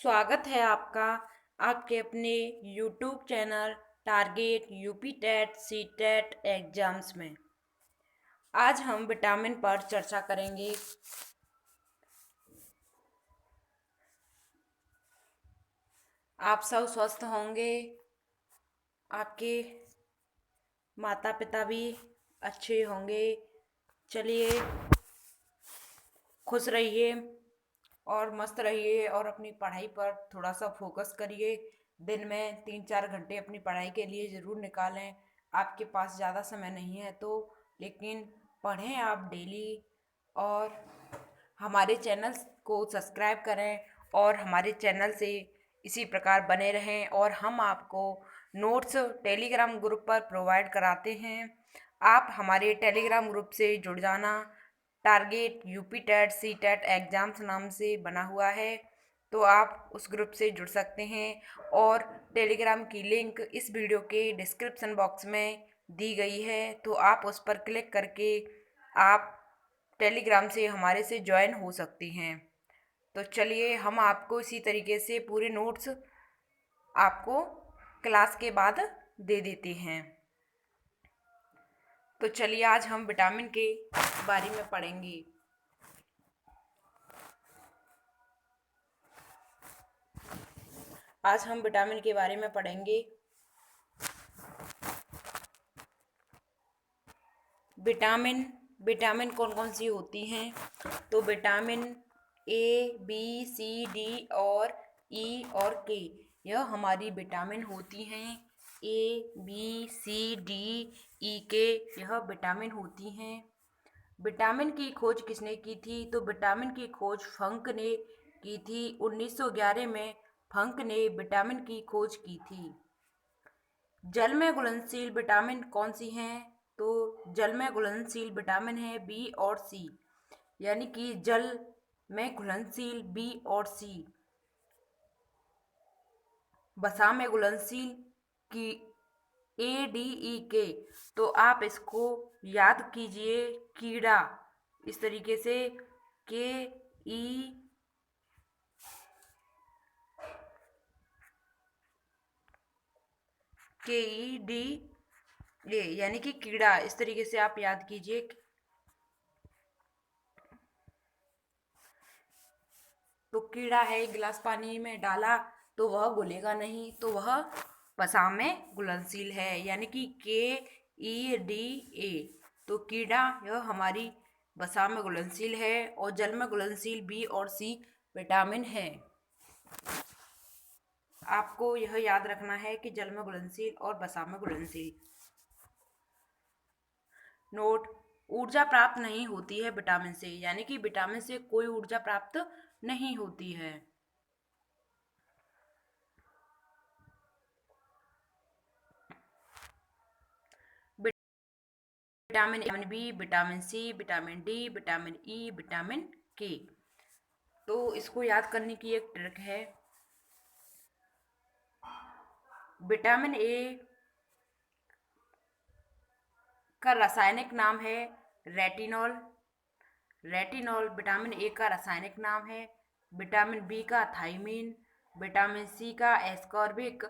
स्वागत है आपका आपके अपने YouTube channel target UP TET CTET exams में। आज हम विटामिन पर चर्चा करेंगे। आप सब स्वस्थ होंगे, आपके माता पिता भी अच्छे होंगे। चलिए, खुश रहिए और मस्त रहिए और अपनी पढ़ाई पर थोड़ा सा फोकस करिए। दिन में 3-4 घंटे अपनी पढ़ाई के लिए ज़रूर निकालें। आपके पास ज़्यादा समय नहीं है तो, लेकिन पढ़ें आप डेली। और हमारे चैनल को सब्सक्राइब करें और हमारे चैनल से इसी प्रकार बने रहें। और हम आपको नोट्स टेलीग्राम ग्रुप पर प्रोवाइड कराते हैं। आप हमारे टेलीग्राम ग्रुप से जुड़ जाना। Target UP TET CTET exams नाम से बना हुआ है, तो आप उस ग्रुप से जुड़ सकते हैं। और टेलीग्राम की लिंक इस वीडियो के डिस्क्रिप्शन बॉक्स में दी गई है, तो आप उस पर क्लिक करके आप टेलीग्राम से हमारे से ज्वाइन हो सकती हैं। तो चलिए, हम आपको इसी तरीके से पूरे नोट्स आपको क्लास के बाद दे देते हैं। तो चलिए, आज हम विटामिन के बारे में पढ़ेंगे। आज हम विटामिन के बारे में पढ़ेंगे। विटामिन विटामिन कौन कौन सी होती हैं? तो vitamin A, B, C, D और ई और के, यह हमारी विटामिन होती हैं। ए, बी, सी, डी, ई, के, यह विटामिन होती हैं। विटामिन की खोज किसने की थी? तो विटामिन की खोज फंक ने की थी। 1911 में फंक ने विटामिन की खोज की थी। जल में घुलनशील विटामिन कौन सी हैं? तो जल में घुलनशील विटामिन है बी और सी, यानी कि जल में घुलनशील बी और सी। वसा में घुलनशील की ए, डी, ई, के। तो आप इसको याद कीजिए, कीड़ा, इस तरीके से के ई के ई डी ए, यानी कि कीड़ा, इस तरीके से आप याद कीजिए। तो कीड़ा है, गिलास पानी में डाला तो वह घुलेगा नहीं, तो वह वसा में घुलनशील है, यानी कि के ई डी ए। तो कीड़ा यह हमारी वसा में घुलनशील है और जल में घुलनशील बी और सी विटामिन है। आपको यह याद रखना है कि जल में घुलनशील और वसा में घुलनशील। नोट: ऊर्जा प्राप्त नहीं होती है विटामिन से, यानी कि विटामिन से कोई ऊर्जा प्राप्त नहीं होती है। Vitamin B, vitamin C, vitamin D, vitamin E, vitamin K. तो इसको याद करने की एक ट्रिक है। विटामिन ए का रासायनिक नाम है रेटिनॉल। रेटिनॉल विटामिन ए का रासायनिक नाम है। विटामिन बी का थायमीन, विटामिन सी का एस्कॉर्बिक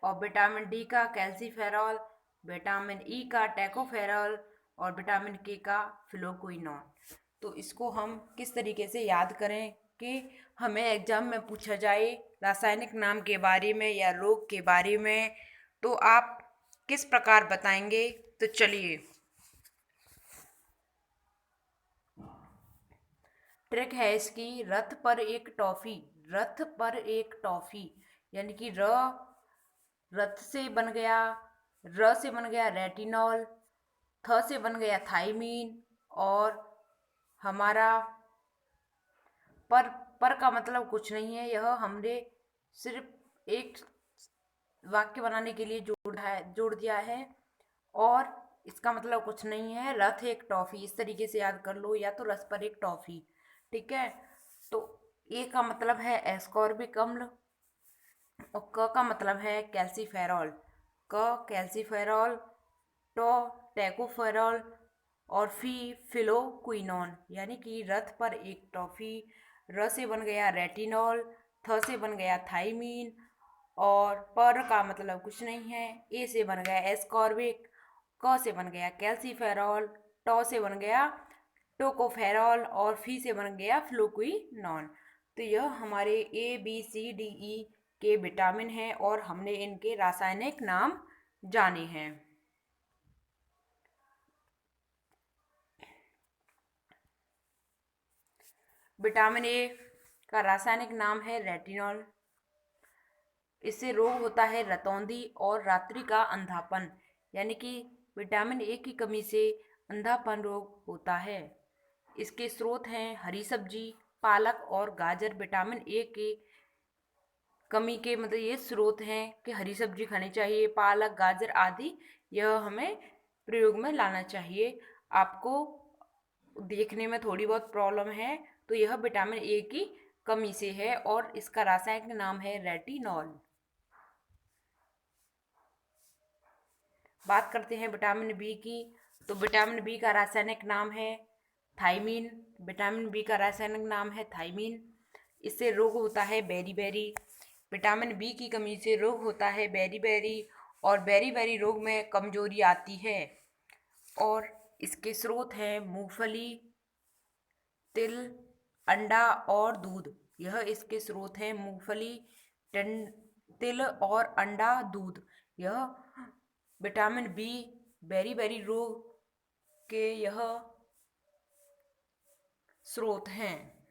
और विटामिन डी का कैल्सीफेरॉल, विटामिन ई का टैकोफेरॉल और विटामिन के का फ्लोक्विनोन। तो इसको हम किस तरीके से याद करें कि हमें एग्जाम में पूछा जाए रासायनिक नाम के बारे में या रोग के बारे में, तो आप किस प्रकार बताएंगे? तो चलिए, ट्रिक है इसकी। रथ पर एक टॉफी, रथ पर एक टॉफी, यानी कि रथ से बन गया, र से बन गया रेटिनॉल, थ से बन गया थायमीन, और हमारा पर का मतलब कुछ नहीं है, यह हमने सिर्फ एक वाक्य बनाने के लिए जोड़ दिया है, और इसका मतलब कुछ नहीं है। रथ एक टॉफी, इस तरीके से याद कर लो, या तो रथ पर एक टॉफी। ठीक है। तो ए का मतलब है एस्कॉर्बिक अम्ल और क का मतलब है कैल्सीफेरॉल। क कैल्सीफेरॉल, टो टैकोफेरॉल और फी फिलोक्विनोन, यानी कि रथ पर एक टॉफी। र से बन गया रेटिनॉल, थ से बन गया थाइमीन, और पर का मतलब कुछ नहीं है। ए से बन गया एस्कॉर्बिक, क से बन गया कैल्सीफेरॉल, टॉ से बन गया टोकोफेरॉल, और फी से बन गया फ्लुक्विनोन। तो यह हमारे ए बी सी डी ई के विटामिन हैं और हमने इनके रासायनिक नाम जाने हैं। विटामिन ए का रासायनिक नाम है रेटिनॉल। इससे रोग होता है रतौंधी और रात्रि का अंधापन, यानी कि विटामिन ए की कमी से अंधापन रोग होता है। इसके स्रोत हैं हरी सब्जी, पालक और गाजर। विटामिन ए के कमी के मतलब ये स्रोत हैं कि हरी सब्जी खानी चाहिए, पालक, गाजर आदि यह हमें प्रयोग में लाना चाहिए। आपको देखने में थोड़ी बहुत प्रॉब्लम है तो यह विटामिन ए की कमी से है और इसका रासायनिक नाम है रेटिनॉल। बात करते हैं विटामिन बी की, तो विटामिन बी का रासायनिक नाम है थाइमीन। विटामिन बी का रासायनिक नाम है थाइमीन। इससे रोग होता है बेरी। विटामिन बी की कमी से रोग होता है बेरी, और बेरी रोग में कमजोरी आती है। और इसके स्रोत हैं मूंगफली, तिल, अंडा और दूध। यह इसके स्रोत हैं मूंगफली, तिल और अंडा, दूध। यह विटामिन बी बेरी रोग के यह स्रोत हैं।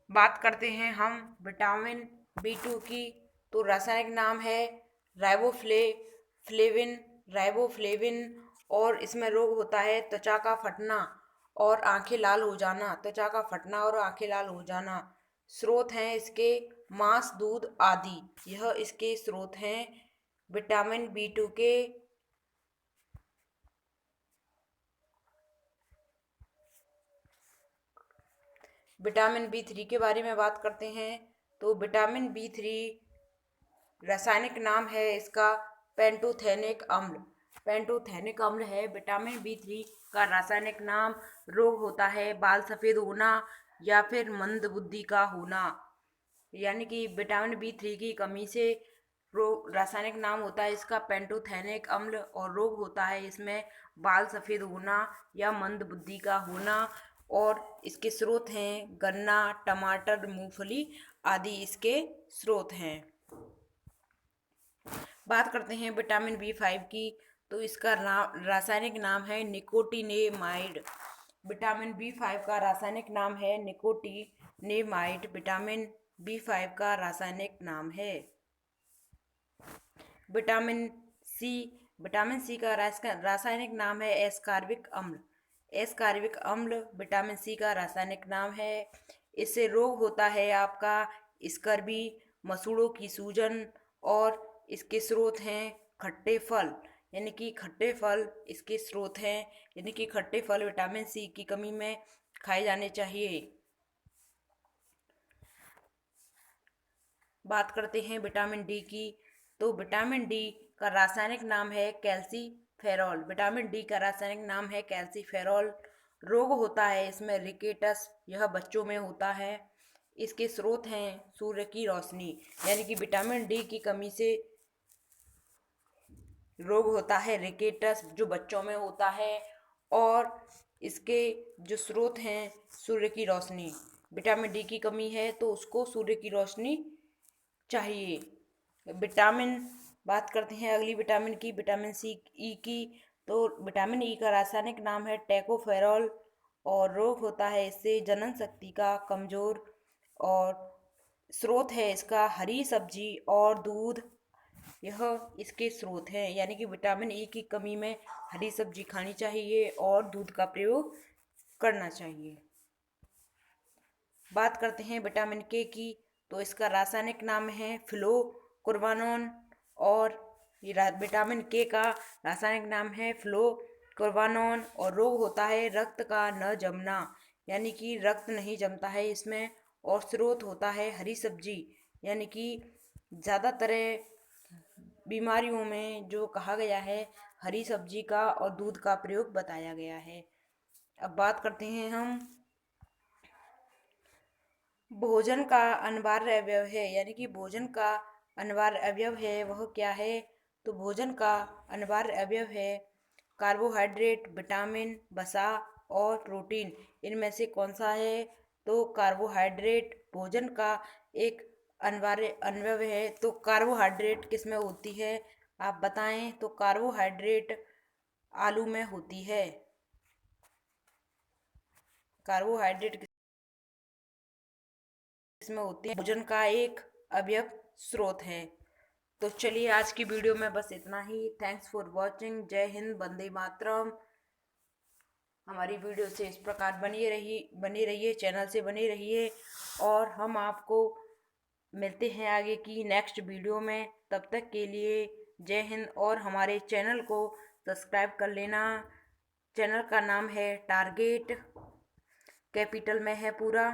बात करते हैं हम विटामिन बी2 की, तो रासायनिक नाम है राइबोफ्लेविन, और इसमें रोग होता है त्वचा का फटना और आंखें लाल हो जाना। त्वचा का फटना और आंखें लाल हो जाना। स्रोत हैं इसके मांस, दूध आदि। यह इसके स्रोत हैं विटामिन बी2 के। विटामिन बी3 के बारे में बात करते हैं, तो विटामिन बी3 रासायनिक नाम है इसका पेंटोथेनिक अम्ल। पेंटोथेनिक अम्ल है विटामिन बी3 का रासायनिक नाम। रोग होता है बाल सफ़ेद होना या फिर मंद बुद्धि का होना, यानी कि विटामिन बी3 की कमी से रोग, रासायनिक नाम होता है इसका पेंटोथेनिक अम्ल, और रोग होता है इसमें बाल सफ़ेद होना या मंद बुद्धि का होना। और इसके स्रोत हैं गन्ना, टमाटर, मूंगफली आदि इसके स्रोत हैं। बात करते हैं विटामिन बी5 की, तो इसका रासायनिक नाम है निकोटिनेमाइड। विटामिन बी5 का रासायनिक नाम है निकोटिनेमाइड। विटामिन बी5 का रासायनिक नाम है विटामिन सी। विटामिन सी का रासायनिक नाम है एस्कॉर्बिक अम्ल। एस्कॉर्बिक अम्ल विटामिन सी का रासायनिक नाम है। इससे रोग होता है आपका स्कर्वी, मसूड़ों की सूजन, और इसके स्रोत हैं खट्टे फल, यानी कि खट्टे फल इसके स्रोत हैं, यानी कि खट्टे फल विटामिन सी की कमी में खाए जाने चाहिए। बात करते हैं विटामिन डी की, तो विटामिन डी का रासायनिक नाम है कैल्सीफेरॉल। विटामिन डी का रासायनिक नाम है कैल्सीफेरॉल। रोग होता है इसमें रिकेटस, यह बच्चों में होता है। इसके स्रोत हैं सूर्य की रोशनी, यानी कि विटामिन डी की कमी से रोग होता है रिकेटस जो बच्चों में होता है। और इसके जो स्रोत हैं सूर्य की रोशनी। विटामिन डी की कमी है तो उसको सूर्य की रोशनी चाहिए। विटामिन बात करते हैं अगली विटामिन की, विटामिन सी ई की, तो विटामिन ई का रासायनिक नाम है टैकोफेरॉल, और रोग होता है इससे जनन शक्ति का कमजोर। और स्रोत है इसका हरी सब्जी और दूध। यह इसके स्रोत हैं, यानी कि विटामिन ई की कमी में हरी सब्जी खानी चाहिए और दूध का प्रयोग करना चाहिए। बात करते हैं विटामिन के की, तो इसका रासायनिक नाम है फ्लोकुर्बानोन, और विटामिन के का रासायनिक नाम है फ्लोकुर्बानोन। और रोग होता है रक्त का न जमना, यानी कि रक्त नहीं जमता है इसमें। और स्रोत होता है हरी सब्जी, यानी कि ज़्यादातर बीमारियों में जो कहा गया है हरी सब्जी का और दूध का प्रयोग बताया गया है। अब बात करते हैं हम भोजन का अनिवार्य अवयव है, यानी कि भोजन का अनिवार्य अवयव है वह क्या है? तो भोजन का अनिवार्य अवयव है कार्बोहाइड्रेट, विटामिन, वसा और प्रोटीन। इनमें से कौन सा है? तो कार्बोहाइड्रेट भोजन का एक अनिवार्य अवयव है। तो कार्बोहाइड्रेट किस में होती है, आप बताएं? तो कार्बोहाइड्रेट आलू में होती है। कार्बोहाइड्रेट किसमें होती है? भोजन का एक अवयव स्रोत है। तो चलिए आज की वीडियो में बस इतना ही। Thanks for watching. जय हिंद, वंदे मातरम। हमारी वीडियो से इस प्रकार बनी रहिए, चैनल से बनी रहिए और हम आपको मिलते हैं आगे की नेक्स्ट वीडियो में। तब तक के लिए जय हिंद और हमारे चैनल को सब्सक्राइब कर लेना। चैनल का नाम है टारगेट, कैपिटल में है पूरा,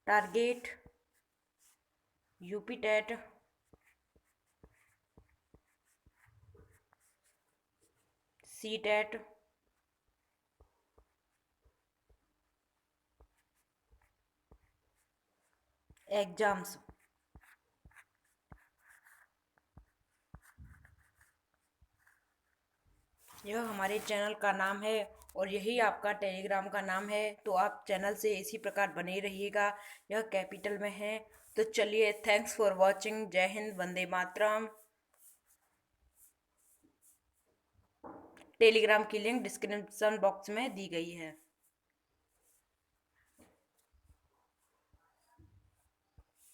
target UP TET CTET exams. यह हमारे चैनल का नाम है और यही आपका टेलीग्राम का नाम है। तो आप चैनल से इसी प्रकार बने रहिएगा। यह कैपिटल में है। तो चलिए, थैंक्स फॉर वॉचिंग। जय हिंद, वंदे मातरम। टेलीग्राम की लिंक डिस्क्रिप्शन बॉक्स में दी गई है।